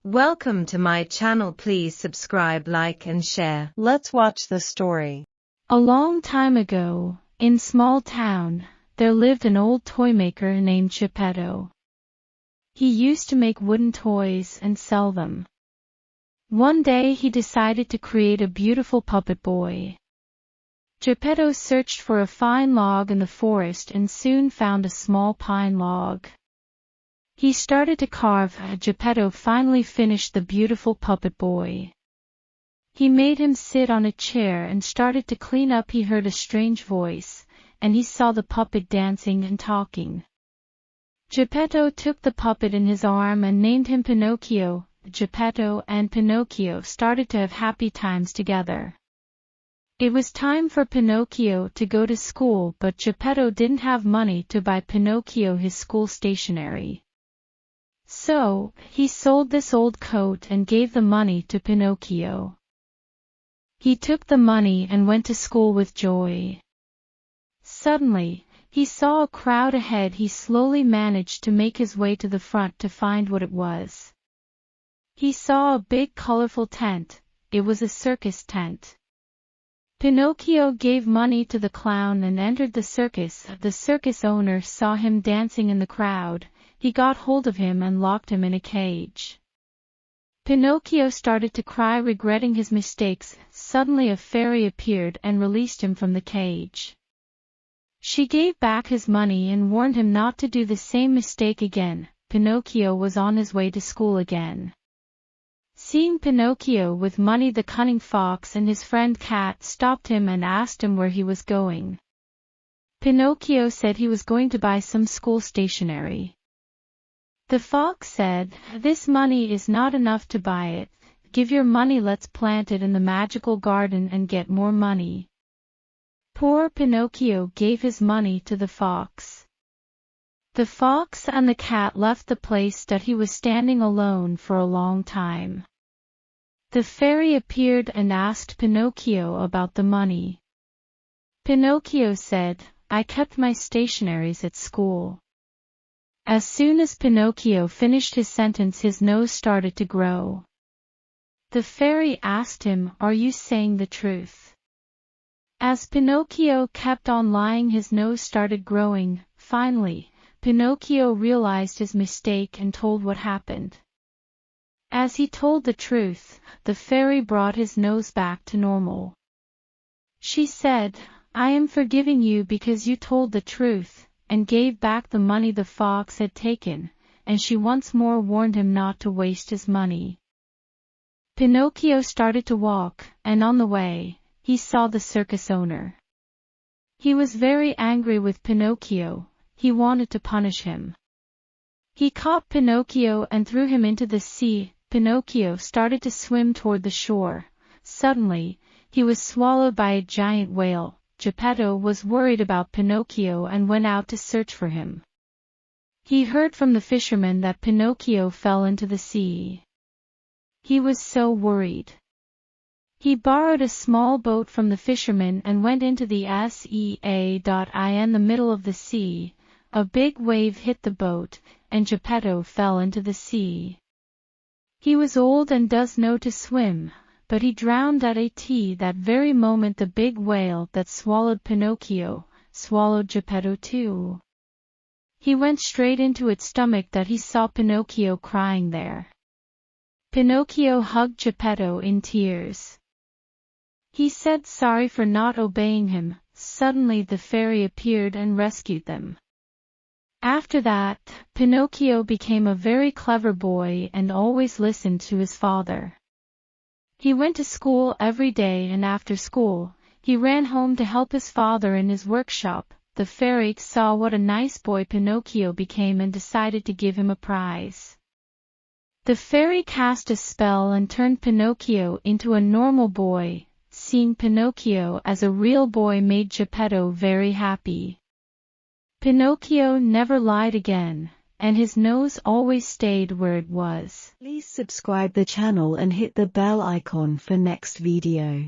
Welcome to my channel. Please subscribe, like and share. Let's watch the story. A long time ago, in small town, there lived an old toymaker named Geppetto. He used to make wooden toys and sell them. One day he decided to create a beautiful puppet boy. Geppetto searched for a fine log in the forest and soon found a small pine log. He started to carve. Geppetto finally finished the beautiful puppet boy. He made him sit on a chair and started to clean up. He heard a strange voice, and he saw the puppet dancing and talking. Geppetto took the puppet in his arm and named him Pinocchio. Geppetto and Pinocchio started to have happy times together. It was time for Pinocchio to go to school, but Geppetto didn't have money to buy Pinocchio his school stationery. So, he sold this old coat and gave the money to Pinocchio. He took the money and went to school with joy. Suddenly, he saw a crowd ahead. He slowly managed to make his way to the front to find what it was. He saw a big colorful tent. It was a circus tent. Pinocchio gave money to the clown and entered the circus. The circus owner saw him dancing in the crowd. He got hold of him and locked him in a cage. Pinocchio started to cry, regretting his mistakes. Suddenly a fairy appeared and released him from the cage. She gave back his money and warned him not to do the same mistake again. Pinocchio was on his way to school again. Seeing Pinocchio with money, the cunning fox and his friend Cat stopped him and asked him where he was going. Pinocchio said he was going to buy some school stationery. The fox said, "This money is not enough to buy it. Give your money, let's plant it in the magical garden and get more money." Poor Pinocchio gave his money to the fox. The fox and the cat left the place that he was standing alone for a long time. The fairy appeared and asked Pinocchio about the money. Pinocchio said, "I kept my stationeries at school." As soon as Pinocchio finished his sentence, his nose started to grow. The fairy asked him, "Are you saying the truth?" As Pinocchio kept on lying, his nose started growing. Finally, Pinocchio realized his mistake and told what happened. As he told the truth, the fairy brought his nose back to normal. She said, "I am forgiving you because you told the truth," and gave back the money the fox had taken, and she once more warned him not to waste his money. Pinocchio started to walk, and on the way, he saw the circus owner. He was very angry with Pinocchio. He wanted to punish him. He caught Pinocchio and threw him into the sea. Pinocchio started to swim toward the shore. Suddenly, he was swallowed by a giant whale. Geppetto was worried about Pinocchio and went out to search for him. He heard from the fisherman that Pinocchio fell into the sea. He was so worried. He borrowed a small boat from the fisherman and went into the sea. In the middle of the sea, a big wave hit the boat, and Geppetto fell into the sea. He was old and does know to swim, but he drowned at that very moment. The big whale that swallowed Pinocchio swallowed Geppetto too. He went straight into its stomach that he saw Pinocchio crying there. Pinocchio hugged Geppetto in tears. He said sorry for not obeying him. Suddenly the fairy appeared and rescued them. After that, Pinocchio became a very clever boy and always listened to his father. He went to school every day, and after school, he ran home to help his father in his workshop. The fairy saw what a nice boy Pinocchio became and decided to give him a prize. The fairy cast a spell and turned Pinocchio into a normal boy. Seeing Pinocchio as a real boy made Geppetto very happy. Pinocchio never lied again, and his nose always stayed where it was. Please subscribe the channel and hit the bell icon for next video.